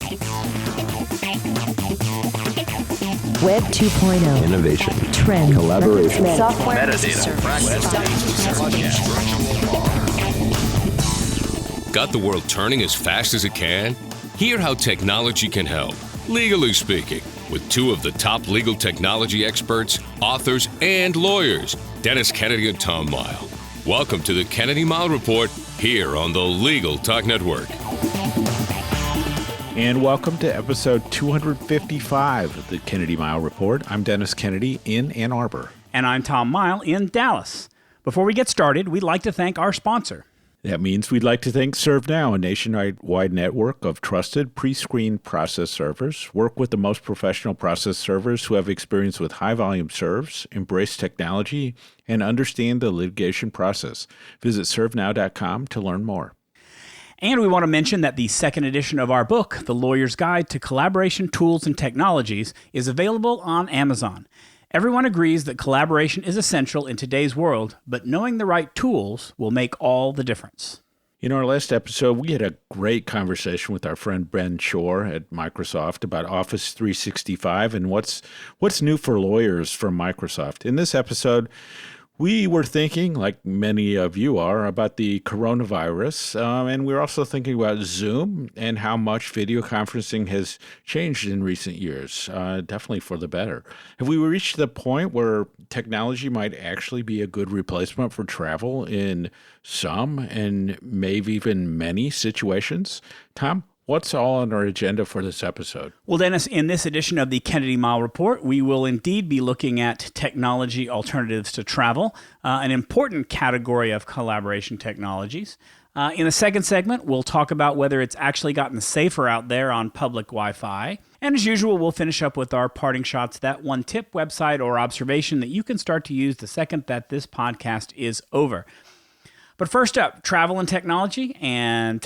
Web 2.0. Innovation. Trend. Collaboration. Software. Metadata. Got the world turning as fast as it can? Hear how technology can help, legally speaking, with two of the top legal technology experts, authors, and lawyers, Dennis Kennedy and Tom Mile. Welcome to the Kennedy Mile Report here on the Legal Talk Network. And welcome to episode 255 of the Kennedy Mile Report. I'm Dennis Kennedy in Ann Arbor. And I'm Tom Mile in Dallas. Before we get started, we'd like to thank our sponsor. That means we'd like to thank ServeNow, a nationwide network of trusted pre-screened process servers. Work with the most professional process servers who have experience with high-volume serves, embrace technology, and understand the litigation process. Visit ServeNow.com to learn more. And we want to mention that the second edition of our book, The Lawyer's Guide to Collaboration Tools and Technologies, is available on Amazon. Everyone agrees that collaboration is essential in today's world, but knowing the right tools will make all the difference. In our last episode, we had a great conversation with our friend Ben Shore at Microsoft about Office 365 and what's new for lawyers from Microsoft. In this episode, we were thinking, like many of you are, about the coronavirus, and we're also thinking about Zoom and how much video conferencing has changed in recent years, definitely for the better. Have we reached the point where technology might actually be a good replacement for travel in some and maybe even many situations? Tom? What's all on our agenda for this episode? Well, Dennis, in this edition of the Kennedy Mile Report, we will indeed be looking at technology alternatives to travel, an important category of collaboration technologies. In the second segment, we'll talk about whether it's actually gotten safer out there on public Wi-Fi. And as usual, we'll finish up with our parting shots, that one tip, website, or observation that you can start to use the second that this podcast is over. But first up, travel and technology and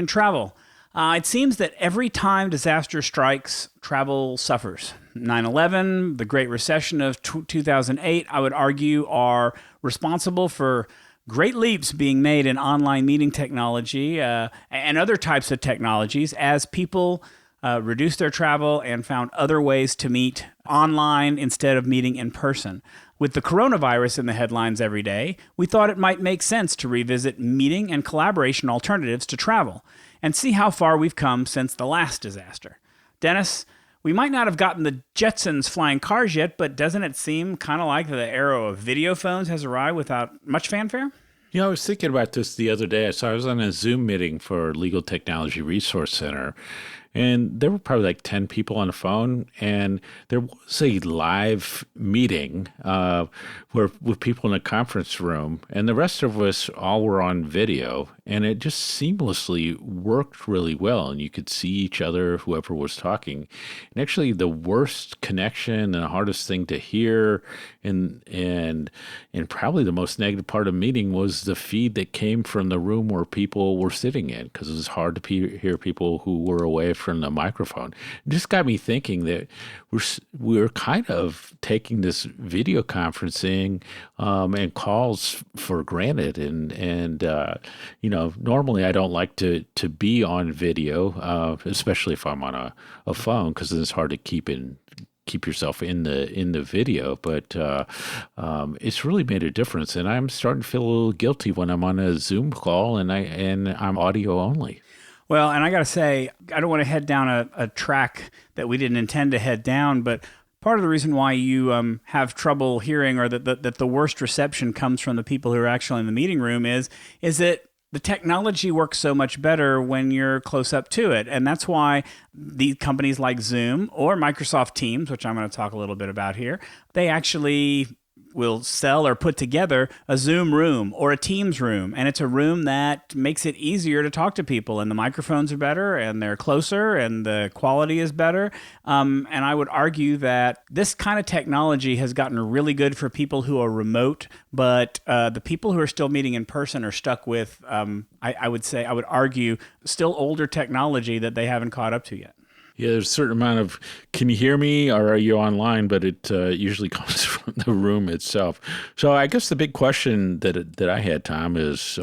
travel. It seems that every time disaster strikes, travel suffers. 9/11, the Great Recession of 2008, I would argue, are responsible for great leaps being made in online meeting technology and other types of technologies as people reduced their travel and found other ways to meet online instead of meeting in person. With the coronavirus in the headlines every day, we thought it might make sense to revisit meeting and collaboration alternatives to travel and see how far we've come since the last disaster. Dennis, we might not have gotten the Jetsons flying cars yet, but doesn't it seem kind of like the era of video phones has arrived without much fanfare? You know, I was thinking about this the other day. I was on a Zoom meeting for Legal Technology Resource Center, and there were probably like 10 people on the phone, and there was a live meeting with people in a conference room, and the rest of us all were on video, and it just seamlessly worked really well, and you could see each other, whoever was talking. And actually, the worst connection and the hardest thing to hear and probably the most negative part of the meeting was the feed that came from the room where people were sitting in, because it was hard to hear people who were away from the microphone. It just got me thinking that we're kind of taking this video conferencing and calls for granted, and normally I don't like to be on video, especially if I'm on a phone, because it's hard to keep yourself in the video, but it's really made a difference, and I'm starting to feel a little guilty when I'm on a Zoom call and I'm audio only. Well, and I got to say, I don't want to head down a track that we didn't intend to head down, but part of the reason why you have trouble hearing, or that the worst reception comes from the people who are actually in the meeting room is that the technology works so much better when you're close up to it. And that's why the companies like Zoom or Microsoft Teams, which I'm going to talk a little bit about here, they actually will sell or put together a Zoom room or a Teams room. And it's a room that makes it easier to talk to people. And the microphones are better and they're closer and the quality is better. And I would argue that this kind of technology has gotten really good for people who are remote, but the people who are still meeting in person are stuck with, I would argue, still older technology that they haven't caught up to yet. Yeah, there's a certain amount of, can you hear me or are you online? But it usually comes from the room itself. So I guess the big question that I had, Tom, is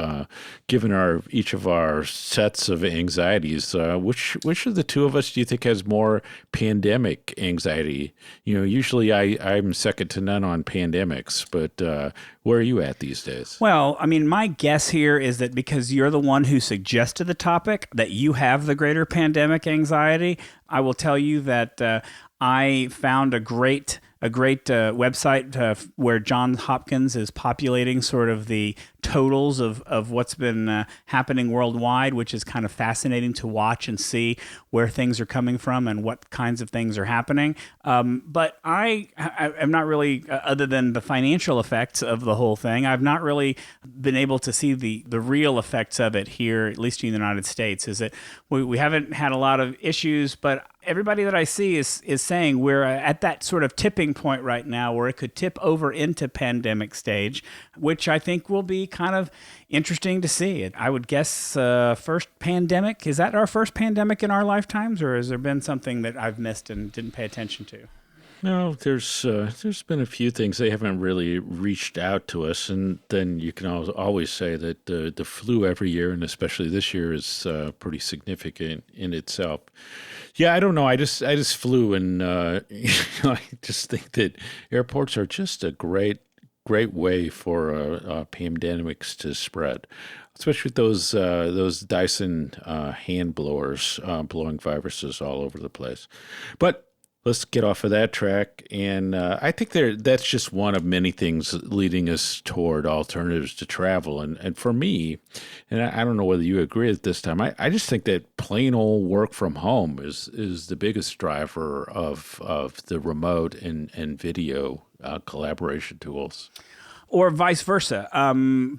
given each of our sets of anxieties, which of the two of us do you think has more pandemic anxiety? Usually I'm second to none on pandemics, but where are you at these days? Well, I mean, my guess here is that because you're the one who suggested the topic, that you have the greater pandemic anxiety. I will tell you that I found a great website where Johns Hopkins is populating sort of the totals of what's been happening worldwide, which is kind of fascinating to watch and see where things are coming from and what kinds of things are happening. But I am not really, other than the financial effects of the whole thing, I've not really been able to see the real effects of it here, at least in the United States. Is that we haven't had a lot of issues, but everybody that I see is saying we're at that sort of tipping point right now where it could tip over into pandemic stage, which I think will be kind of interesting to see. I would guess first pandemic. Is that our first pandemic in our lifetimes, or has there been something that I've missed and didn't pay attention to? No, there's been a few things. They haven't really reached out to us, and then you can always say that the flu every year, and especially this year, is pretty significant in itself. Yeah, I don't know. I just flew, and I just think that airports are just a great way for pandemics to spread, especially with those Dyson hand blowers blowing viruses all over the place. But let's get off of that track. And I think that's just one of many things leading us toward alternatives to travel. And for me, and I don't know whether you agree at this time, I just think that plain old work from home is the biggest driver of the remote and video collaboration tools. Or vice versa,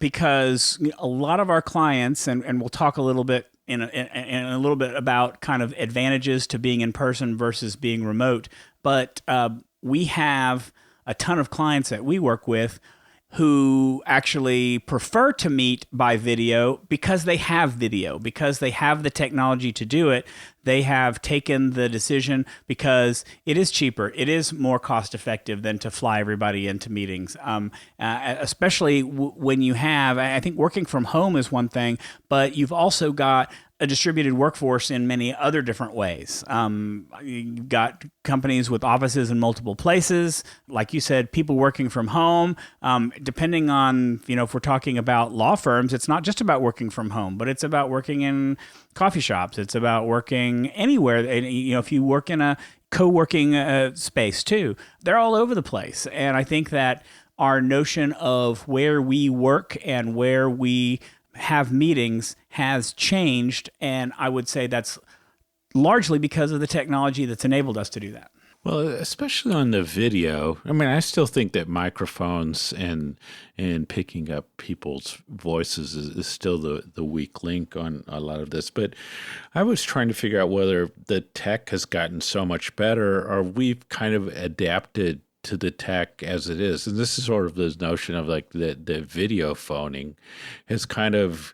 because a lot of our clients, and we'll talk a little bit in a little bit about kind of advantages to being in person versus being remote, but we have a ton of clients that we work with who actually prefer to meet by video because they have video, because they have the technology to do it. They have taken the decision because it is cheaper, it is more cost effective than to fly everybody into meetings. Especially when you have, I think working from home is one thing, but you've also got a distributed workforce in many other different ways. You've got companies with offices in multiple places. Like you said, people working from home. Depending on, if we're talking about law firms, it's not just about working from home, but it's about working in coffee shops. It's about working anywhere. And, if you work in a co-working space too, they're all over the place. And I think that our notion of where we work and where we have meetings has changed, and I would say that's largely because of the technology that's enabled us to do that. Well, especially on the video. I mean, I still think that microphones and picking up people's voices is still the weak link on a lot of this. But I was trying to figure out whether the tech has gotten so much better or we've kind of adapted to the tech as it is. And this is sort of this notion of like the video phoning has kind of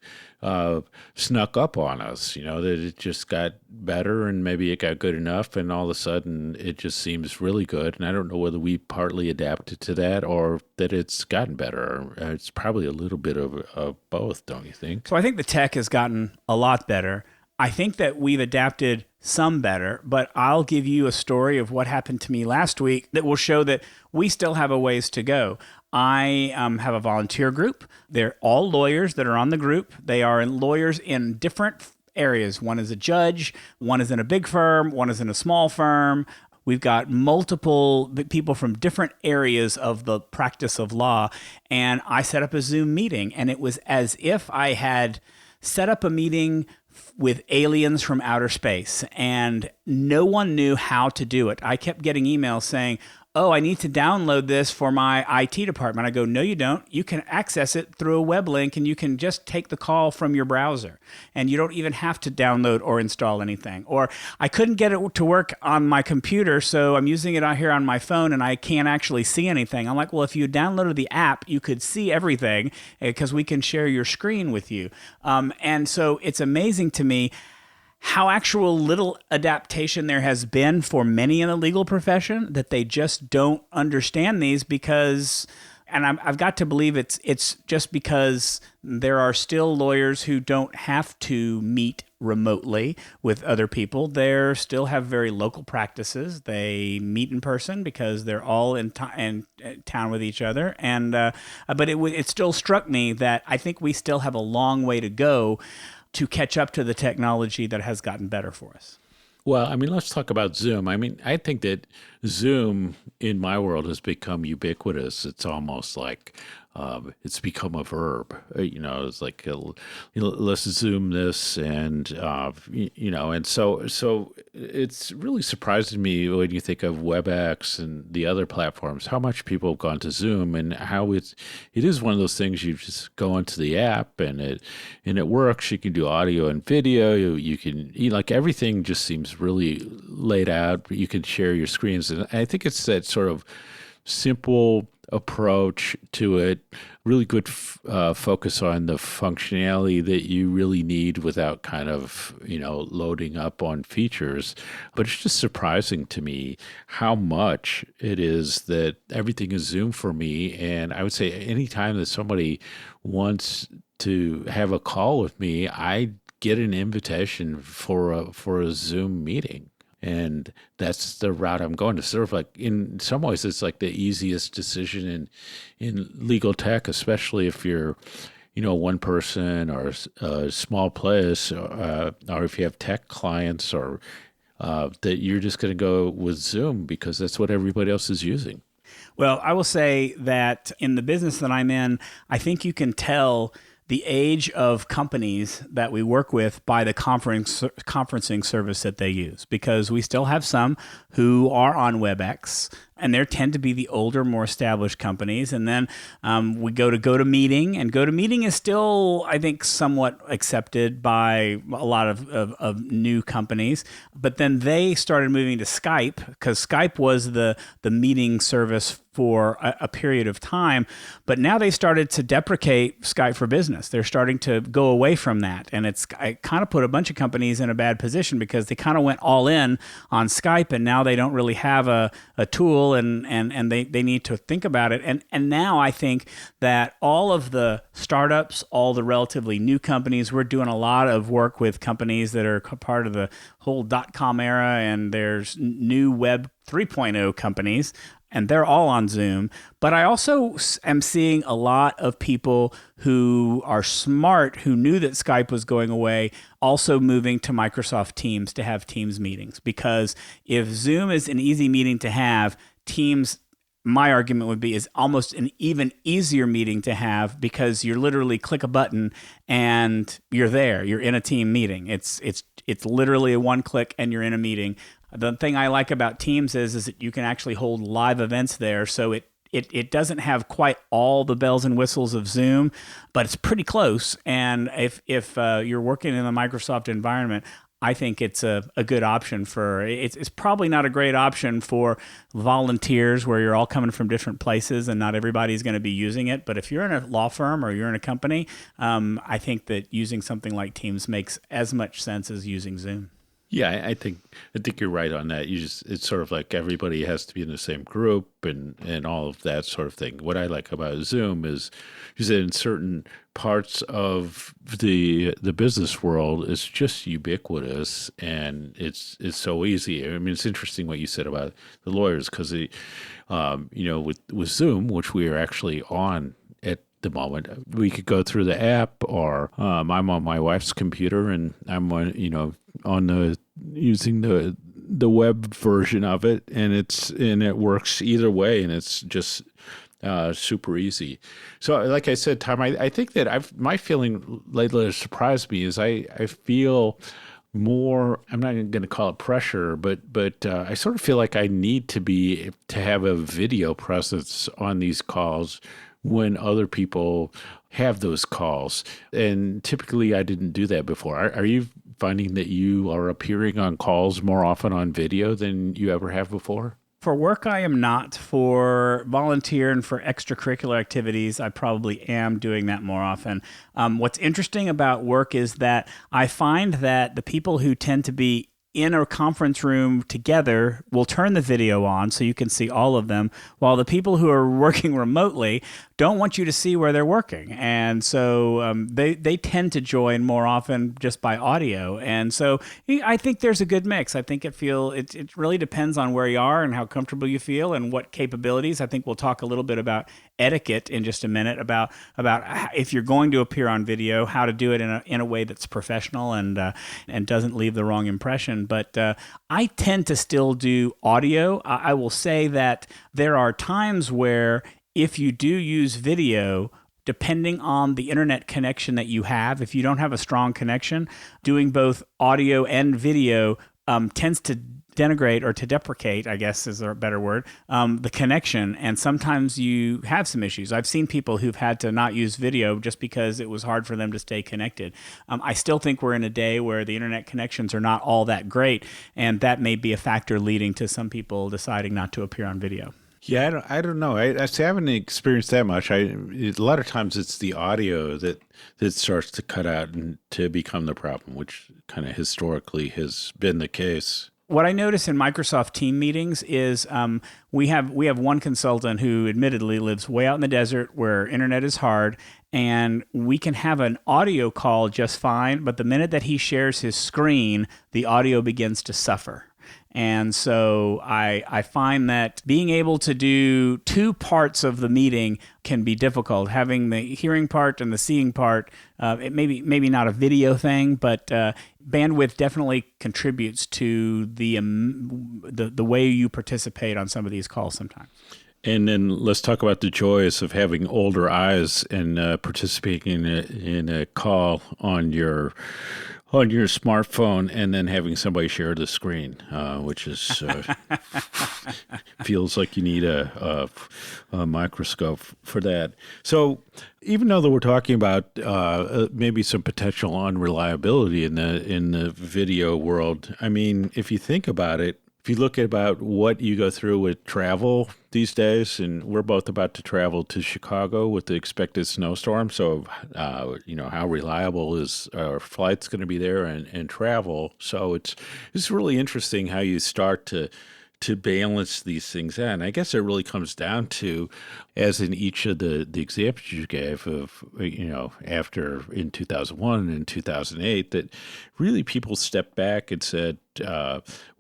snuck up on us, that it just got better and maybe it got good enough and all of a sudden it just seems really good. And I don't know whether we partly adapted to that or that it's gotten better. It's probably a little bit of both, don't you think? So I think the tech has gotten a lot better. I think that we've adapted some better, but I'll give you a story of what happened to me last week that will show that we still have a ways to go. I have a volunteer group. They're all lawyers that are on the group. They are lawyers in different areas. One is a judge, one is in a big firm, one is in a small firm. We've got multiple people from different areas of the practice of law. And I set up a Zoom meeting, and it was as if I had set up a meeting with aliens from outer space, and no one knew how to do it. I kept getting emails saying, oh, I need to download this for my IT department. I go, no, you don't. You can access it through a web link, and you can just take the call from your browser, and you don't even have to download or install anything. Or I couldn't get it to work on my computer, so I'm using it out here on my phone, and I can't actually see anything. I'm like, well, if you downloaded the app, you could see everything because we can share your screen with you. And so it's amazing to me how actual little adaptation there has been for many in the legal profession, that they just don't understand these because, and I've got to believe it's just because there are still lawyers who don't have to meet remotely with other people. They still have very local practices. They meet in person because they're all in town with each other. And but it still struck me that I think we still have a long way to go to catch up to the technology that has gotten better for us. Well, I mean, let's talk about Zoom. I mean, I think that Zoom in my world has become ubiquitous. It's almost like it's become a verb. It's like let's Zoom this, and and so it's really surprising me when you think of WebEx and the other platforms, how much people have gone to Zoom, and how it is one of those things you just go into the app and it works. You can do audio and video. You can like everything just seems really laid out. You can share your screens, and I think it's that sort of simple approach to it, really good focus on the functionality that you really need without kind of, loading up on features. But it's just surprising to me how much it is that everything is Zoom for me. And I would say anytime that somebody wants to have a call with me, I get an invitation for a Zoom meeting. And that's the route I'm going. To sort of like, in some ways, it's like the easiest decision in legal tech, especially if you're, one person or a small place, or if you have tech clients, or that you're just going to go with Zoom because that's what everybody else is using. Well, I will say that in the business that I'm in, I think you can tell the age of companies that we work with by the conferencing service that they use, because we still have some who are on WebEx, and there tend to be the older, more established companies. And then we go to GoToMeeting, and GoToMeeting is still, I think, somewhat accepted by a lot of new companies. But then they started moving to Skype, because Skype was the meeting service for a period of time. But now they started to deprecate Skype for Business. They're starting to go away from that. And it kind of put a bunch of companies in a bad position, because they kind of went all in on Skype, and now they don't really have a tool, and they need to think about it. And now I think that all of the startups, all the relatively new companies, we're doing a lot of work with companies that are part of the whole .com era, and there's new Web 3.0 companies, and they're all on Zoom. But I also am seeing a lot of people who are smart, who knew that Skype was going away, also moving to Microsoft Teams to have Teams meetings. Because if Zoom is an easy meeting to have, Teams, my argument would be, is almost an even easier meeting to have, because you're literally click a button and you're there. You're in a team meeting. It's literally a one click and you're in a meeting. The thing I like about Teams is that you can actually hold live events there. So it doesn't have quite all the bells and whistles of Zoom, but it's pretty close. And if you're working in the Microsoft environment, I think it's a good option for, it's probably not a great option for volunteers where you're all coming from different places and not everybody's going to be using it. But if you're in a law firm or you're in a company, I think that using something like Teams makes as much sense as using Zoom. Yeah, I think you're right on that. It's sort of like everybody has to be in the same group and all of that sort of thing. What I like about Zoom is that in certain parts of the business world, it's just ubiquitous, and it's so easy. I mean, it's interesting what you said about the lawyers, because with Zoom, which we are actually on at the moment, we could go through the app, or I'm on my wife's computer and I'm using the web version of it, and it works either way, and it's just super easy. So, like I said, Tom, I think that my feeling lately that surprised me is I feel more, I'm not going to call it pressure, but I sort of feel like I need to have a video presence on these calls when other people have those calls. And typically I didn't do that before. Are you finding that you are appearing on calls more often on video than you ever have before? For work, I am not. For volunteer and for extracurricular activities, I probably am doing that more often. What's interesting about work is that I find that the people who tend to be in a conference room together will turn the video on so you can see all of them, while the people who are working remotely don't want you to see where they're working. And so they tend to join more often just by audio. And so I think there's a good mix. I think it really depends on where you are and how comfortable you feel and what capabilities. I think we'll talk a little bit about etiquette in just a minute, about if you're going to appear on video, how to do it in a way that's professional and doesn't leave the wrong impression. But I tend to still do audio. I will say that there are times where if you do use video, depending on the internet connection that you have, if you don't have a strong connection, doing both audio and video tends to denigrate or to deprecate, I guess is a better word, the connection. And sometimes you have some issues. I've seen people who've had to not use video just because it was hard for them to stay connected. I still think we're in a day where the internet connections are not all that great, and that may be a factor leading to some people deciding not to appear on video. Yeah, I don't know. I haven't experienced that much. A lot of times it's the audio that starts to cut out and to become the problem, which kind of historically has been the case. What I notice in Microsoft team meetings is we have one consultant who admittedly lives way out in the desert where internet is hard, and we can have an audio call just fine, but the minute that he shares his screen, the audio begins to suffer. And so I find that being able to do two parts of the meeting can be difficult. Having the hearing part and the seeing part, it maybe not a video thing, but bandwidth definitely contributes to the way you participate on some of these calls sometimes. And then let's talk about the joys of having older eyes and participating in a call on your smartphone and then having somebody share the screen, which is feels like you need a microscope for that. So even though that we're talking about maybe some potential unreliability in the video world, I mean, if you think about it, if you look at about what you go through with travel these days, and we're both about to travel to Chicago with the expected snowstorm, so how reliable is our flight's going to be there and travel. So it's really interesting how you start to balance these things out. And I guess it really comes down to, as in each of the examples you gave of, after in 2001 and 2008, that really people stepped back and said,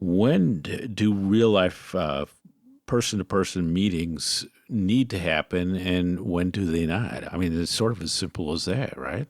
when do real life person-to-person meetings need to happen and when do they not? I mean, it's sort of as simple as that, right?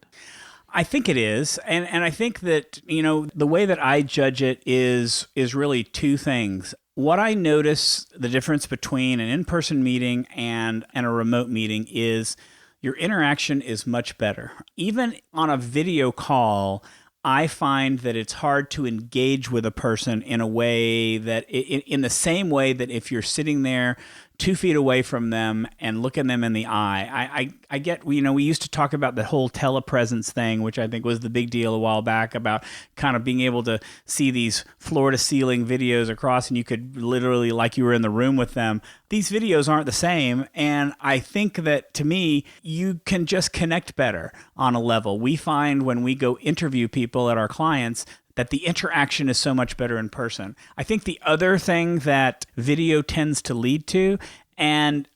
I think it is. And I think that, the way that I judge it is really two things. What I notice the difference between an in-person meeting and a remote meeting is your interaction is much better. Even on a video call, I find that it's hard to engage with a person in a way that, in the same way that if you're sitting there 2 feet away from them and looking them in the eye. I get, we used to talk about the whole telepresence thing, which I think was the big deal a while back, about kind of being able to see these floor to ceiling videos across and you could literally, like you were in the room with them. These videos aren't the same. And I think that, to me, you can just connect better on a level. We find when we go interview people at our clients that the interaction is so much better in person. I think the other thing that video tends to lead to, and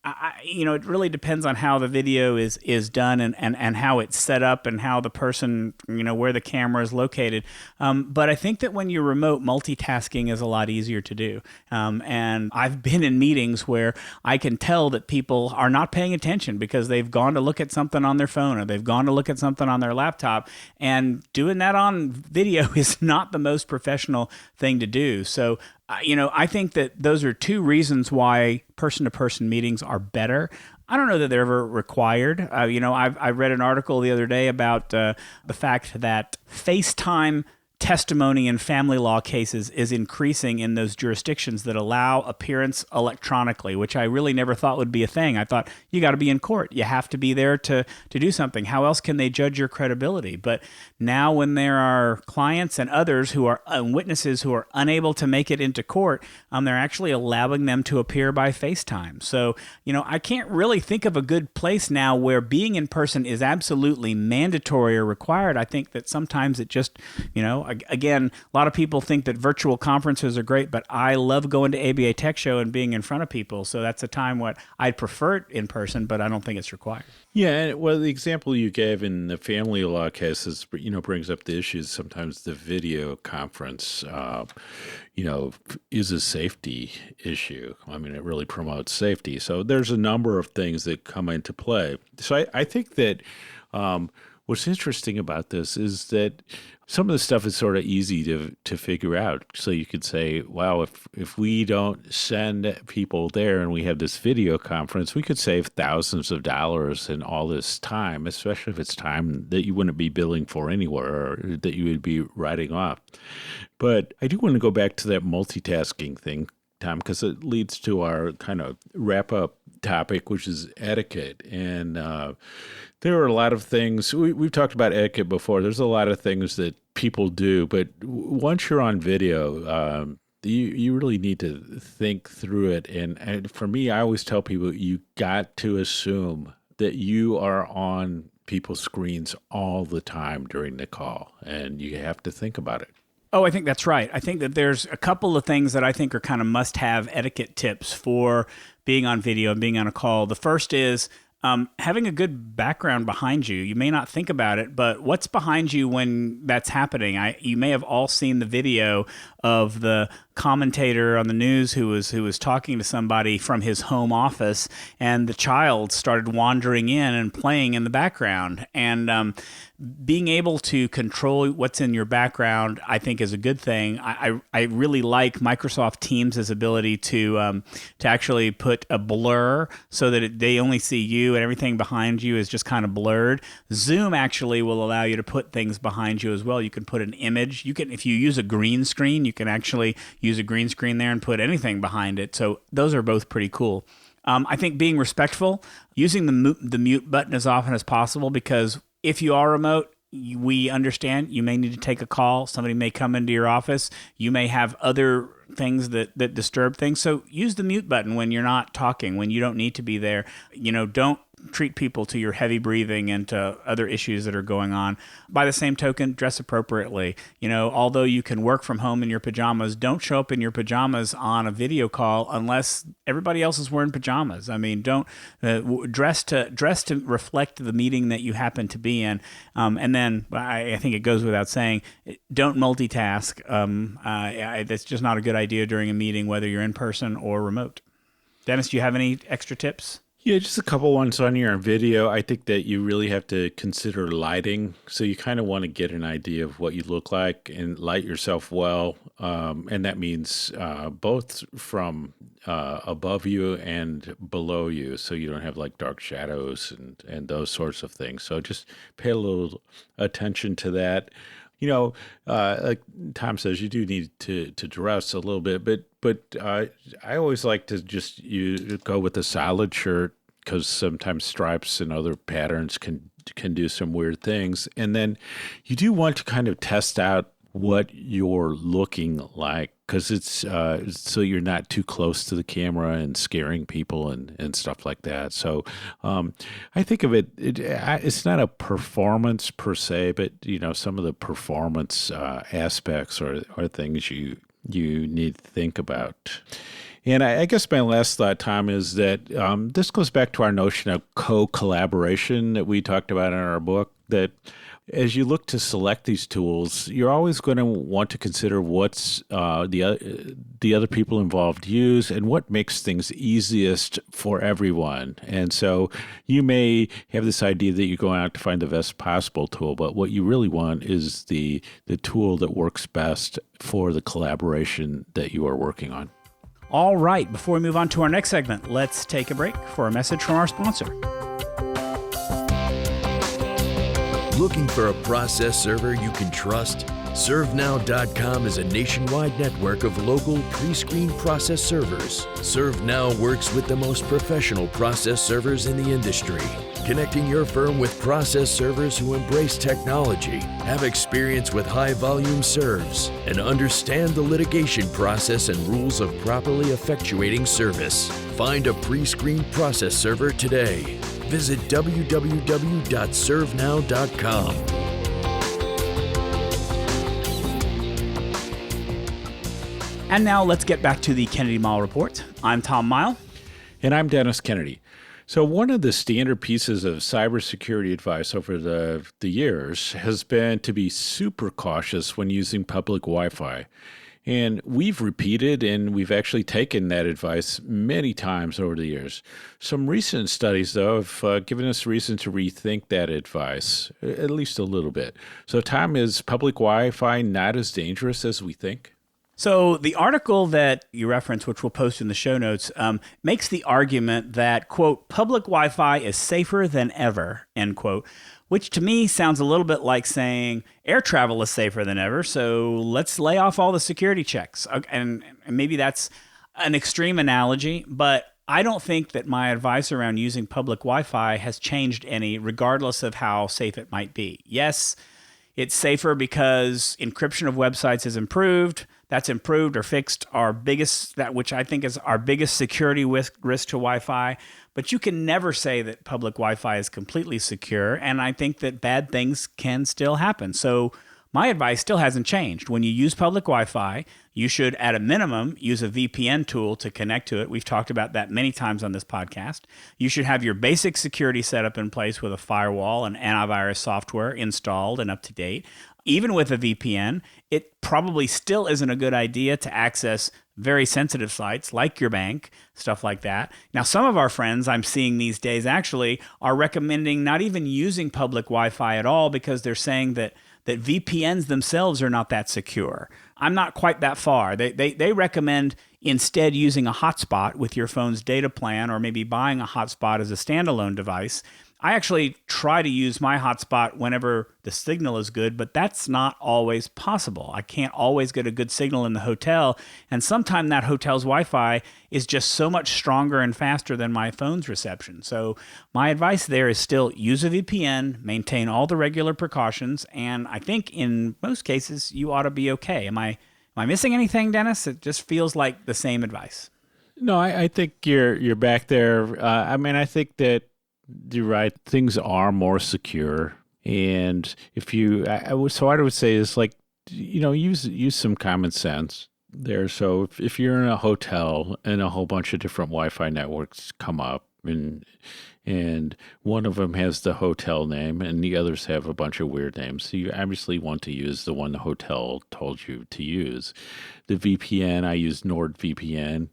it really depends on how the video is done and how it's set up and how the person, where the camera is located. But I think that when you're remote, multitasking is a lot easier to do. And I've been in meetings where I can tell that people are not paying attention because they've gone to look at something on their phone or they've gone to look at something on their laptop. And doing that on video is not the most professional thing to do. So I think that those are two reasons why person-to-person meetings are better. I don't know that they're ever required. I read an article the other day about the fact that FaceTime testimony in family law cases is increasing in those jurisdictions that allow appearance electronically, which I really never thought would be a thing. I thought you got to be in court. You have to be there to do something. How else can they judge your credibility? But now when there are clients and others who are witnesses who are unable to make it into court, they're actually allowing them to appear by FaceTime. So, I can't really think of a good place now where being in person is absolutely mandatory or required. I think that sometimes it just, again, a lot of people think that virtual conferences are great, but I love going to ABA Tech Show and being in front of people. So that's a time what I'd prefer it in person, but I don't think it's required. Yeah, well, the example you gave in the family law cases, brings up the issues. Sometimes the video conference, is a safety issue. I mean, it really promotes safety. So there's a number of things that come into play. So I think that what's interesting about this is that some of the stuff is sort of easy to figure out. So you could say, wow, if we don't send people there and we have this video conference, we could save thousands of dollars in all this time, especially if it's time that you wouldn't be billing for anywhere or that you would be writing off. But I do want to go back to that multitasking thing, Tom, because it leads to our kind of wrap-up topic, which is etiquette. And there are a lot of things, we've talked about etiquette before. There's a lot of things that people do, but once you're on video, you really need to think through it. And for me, I always tell people, you got to assume that you are on people's screens all the time during the call, and you have to think about it. Oh, I think that's right. I think that there's a couple of things that I think are kind of must-have etiquette tips for being on video and being on a call. The first is having a good background behind you. You may not think about it, but what's behind you when that's happening? You may have all seen the video of the commentator on the news who was talking to somebody from his home office, and the child started wandering in and playing in the background. And being able to control what's in your background, I think, is a good thing. I really like Microsoft Teams' ability to actually put a blur so that they only see you and everything behind you is just kind of blurred. Zoom actually will allow you to put things behind you as well. You can put an image. You can, if you use a green screen, you can actually use a green screen there and put anything behind it. So those are both pretty cool. I think being respectful, using the mute button as often as possible, because if you are remote, we understand you may need to take a call. Somebody may come into your office. You may have other things that disturb things. So use the mute button when you're not talking, when you don't need to be there. Don't treat people to your heavy breathing and to other issues that are going on. By the same token, dress appropriately. Although you can work from home in your pajamas, don't show up in your pajamas on a video call unless everybody else is wearing pajamas. I mean, don't dress to reflect the meeting that you happen to be in. And then I think it goes without saying, don't multitask. That's just not a good idea during a meeting, whether you're in person or remote. Dennis, do you have any extra tips? Yeah, just a couple ones on your video. I think that you really have to consider lighting. So you kind of want to get an idea of what you look like and light yourself well. And that means both from above you and below you. So you don't have like dark shadows and those sorts of things. So just pay a little attention to that. Like Tom says, you do need to dress a little bit, but I always like to just go with a solid shirt, because sometimes stripes and other patterns can do some weird things. And then you do want to kind of test out what you're looking like, because it's so you're not too close to the camera and scaring people and stuff like that. So I think of it's not a performance per se, but some of the performance aspects are things you need to think about. And I guess my last thought, Tom, is that this goes back to our notion of co-collaboration that we talked about in our book, that as you look to select these tools, you're always going to want to consider what's the other people involved use and what makes things easiest for everyone. And so you may have this idea that you're going out to find the best possible tool, but what you really want is the tool that works best for the collaboration that you are working on. All right, before we move on to our next segment, let's take a break for a message from our sponsor. Looking for a process server you can trust? ServeNow.com is a nationwide network of local pre-screened process servers. ServeNow works with the most professional process servers in the industry, connecting your firm with process servers who embrace technology, have experience with high-volume serves, and understand the litigation process and rules of properly effectuating service. Find a pre-screened process server today. Visit www.servenow.com. And now let's get back to the Kennedy Mile Report. I'm Tom Mile. And I'm Dennis Kennedy. So one of the standard pieces of cybersecurity advice over the years has been to be super cautious when using public Wi-Fi. And we've repeated and we've actually taken that advice many times over the years. Some recent studies, though, have given us reason to rethink that advice, at least a little bit. So, Tom, is public Wi-Fi not as dangerous as we think? So the article that you reference, which we'll post in the show notes, makes the argument that, quote, public Wi-Fi is safer than ever, end quote, which to me sounds a little bit like saying air travel is safer than ever, so let's lay off all the security checks. And maybe that's an extreme analogy, but I don't think that my advice around using public Wi-Fi has changed any, regardless of how safe it might be. Yes, it's safer because encryption of websites has improved. That's improved or fixed which I think is our biggest security risk to Wi-Fi. But you can never say that public Wi-Fi is completely secure, and I think that bad things can still happen. So my advice still hasn't changed. When you use public Wi-Fi, you should, at a minimum, use a VPN tool to connect to it. We've talked about that many times on this podcast. You should have your basic security setup in place with a firewall and antivirus software installed and up to date. Even with a VPN, it probably still isn't a good idea to access very sensitive sites like your bank, stuff like that. Now, some of our friends I'm seeing these days actually are recommending not even using public Wi-Fi at all because they're saying that VPNs themselves are not that secure. I'm not quite that far. They recommend instead using a hotspot with your phone's data plan or maybe buying a hotspot as a standalone device. I actually try to use my hotspot whenever the signal is good, but that's not always possible. I can't always get a good signal in the hotel, and sometimes that hotel's Wi-Fi is just so much stronger and faster than my phone's reception. So my advice there is still use a VPN, maintain all the regular precautions, and I think in most cases you ought to be okay. Am I missing anything, Dennis? It just feels like the same advice. No, I think you're back there. I think that you're right. Things are more secure, and if you, so what I would say is use some common sense there. So if you're in a hotel and a whole bunch of different Wi-Fi networks come up, and one of them has the hotel name and the others have a bunch of weird names, so you obviously want to use the one the hotel told you to use. The VPN, I use NordVPN,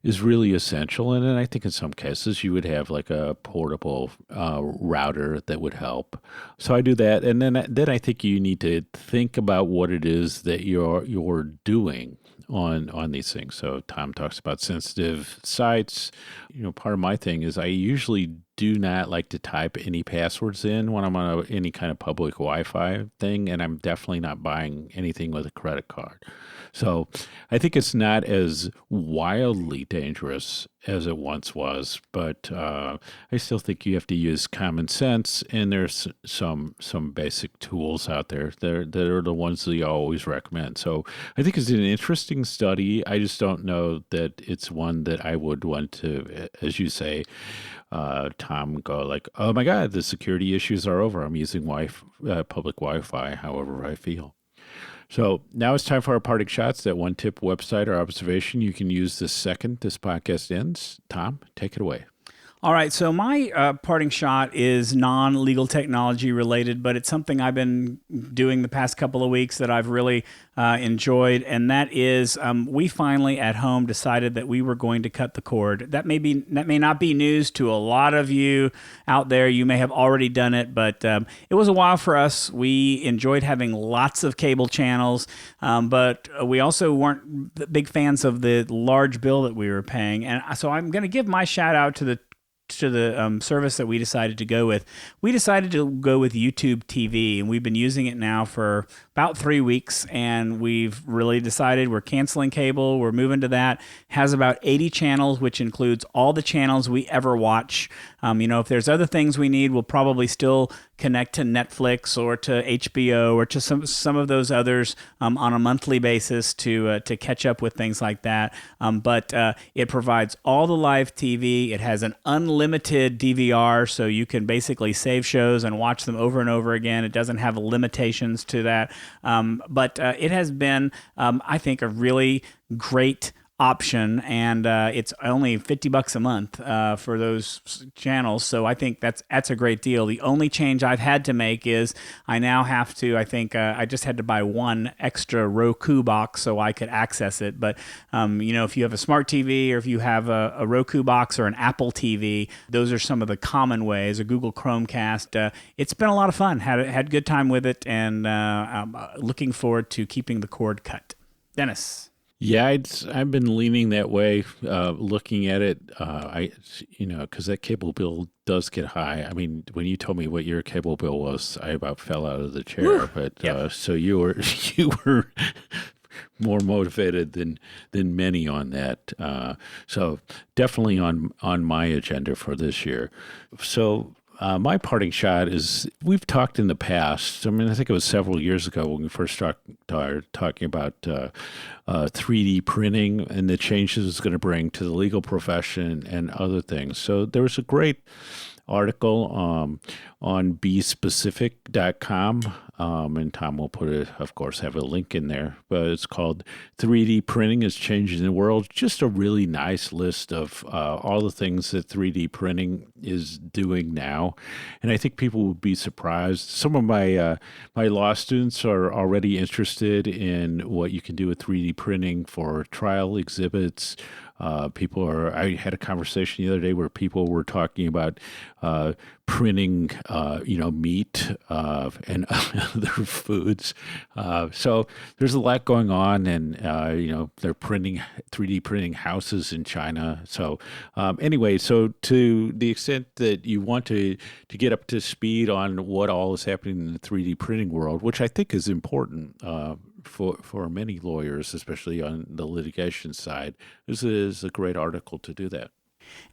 is really essential. And then I think in some cases you would have like a portable router that would help. So I do that. And then I think you need to think about what it is that you're doing on these things. So Tom talks about sensitive sites. Part of my thing is I usually do not like to type any passwords in when I'm on any kind of public Wi-Fi thing, and I'm definitely not buying anything with a credit card. So I think it's not as wildly dangerous as it once was, but I still think you have to use common sense, and there's some basic tools out there that are the ones that you always recommend. So I think it's an interesting study. I just don't know that it's one that I would want to, as you say, Tom, go like, oh my God, the security issues are over. I'm using public Wi-Fi however I feel. So now it's time for our parting shots. That one tip, website, or observation you can use the second this podcast ends. Tom, take it away. All right, so my parting shot is non-legal technology related, but it's something I've been doing the past couple of weeks that I've really enjoyed, and that is we finally at home decided that we were going to cut the cord. That may not be news to a lot of you out there. You may have already done it, but it was a while for us. We enjoyed having lots of cable channels, but we also weren't big fans of the large bill that we were paying, and so I'm going to give my shout out to the service that we decided to go with. We decided to go with YouTube TV, and we've been using it now for about 3 weeks, and we've really decided we're canceling cable. We're moving to that. Has about 80 channels, which includes all the channels we ever watch. If there's other things we need, we'll probably still connect to Netflix or to HBO or to some of those others on a monthly basis to catch up with things like that. But it provides all the live TV. It has an unlimited DVR, so you can basically save shows and watch them over and over again. It doesn't have limitations to that. But it has been, I think, a really great option, and it's only $50 a month for those channels. So I think that's a great deal. The only change I've had to make is I now have to, I just had to buy one extra Roku box so I could access it. But, if you have a smart TV or if you have a Roku box or an Apple TV, those are some of the common ways, a Google Chromecast. It's been a lot of fun. Had good time with it, and I'm looking forward to keeping the cord cut. Dennis. Yeah, I've been leaning that way, looking at it, because that cable bill does get high. I mean, when you told me what your cable bill was, I about fell out of the chair. Woo! But yep. So you were more motivated than many on that. So definitely on my agenda for this year. So. My parting shot is, we've talked in the past, I think it was several years ago when we first started talking about 3D printing and the changes it's going to bring to the legal profession and other things. So there was a great article on bespecific.com, and Tom will put it, of course, have a link in there, but it's called 3D Printing is Changing the World. Just a really nice list of all the things that 3D printing is doing now. And I think people would be surprised. Some of my law students are already interested in what you can do with 3D printing for trial exhibits. I had a conversation the other day where people were talking about printing, meat and other foods. So there's a lot going on, and they're 3D printing houses in China. So anyway, so to the extent that you want to get up to speed on what all is happening in the 3D printing world, which I think is important for many lawyers, especially on the litigation side, this is a great article to do that.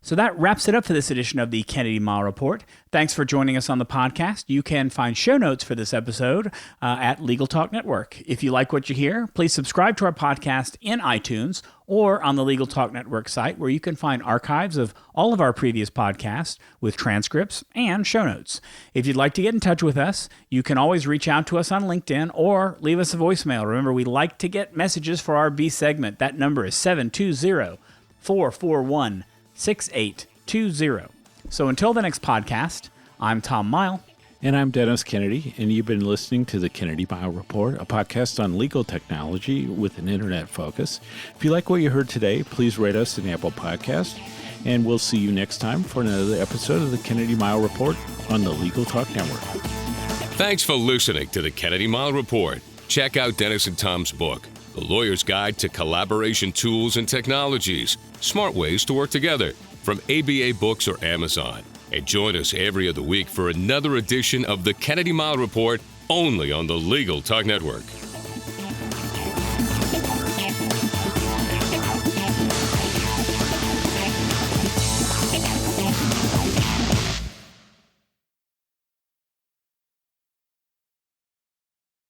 So that wraps it up for this edition of the Kennedy Mile Report. Thanks for joining us on the podcast. You can find show notes for this episode at Legal Talk Network. If you like what you hear, please subscribe to our podcast in iTunes or on the Legal Talk Network site, where you can find archives of all of our previous podcasts with transcripts and show notes. If you'd like to get in touch with us, you can always reach out to us on LinkedIn or leave us a voicemail. Remember, we like to get messages for our B segment. That number is 720-441-6820. So until the next podcast, I'm Tom Mile. And I'm Dennis Kennedy, and you've been listening to the Kennedy Mile Report, a podcast on legal technology with an internet focus. If you like what you heard today, please rate us in Apple Podcast, and we'll see you next time for another episode of the Kennedy Mile Report on the Legal Talk Network. Thanks for listening to the Kennedy Mile Report. Check out Dennis and Tom's book, The Lawyer's Guide to Collaboration Tools and Technologies, Smart Ways to Work Together, from ABA Books or Amazon. And join us every other week for another edition of the Kennedy Mile Report, only on the Legal Talk Network.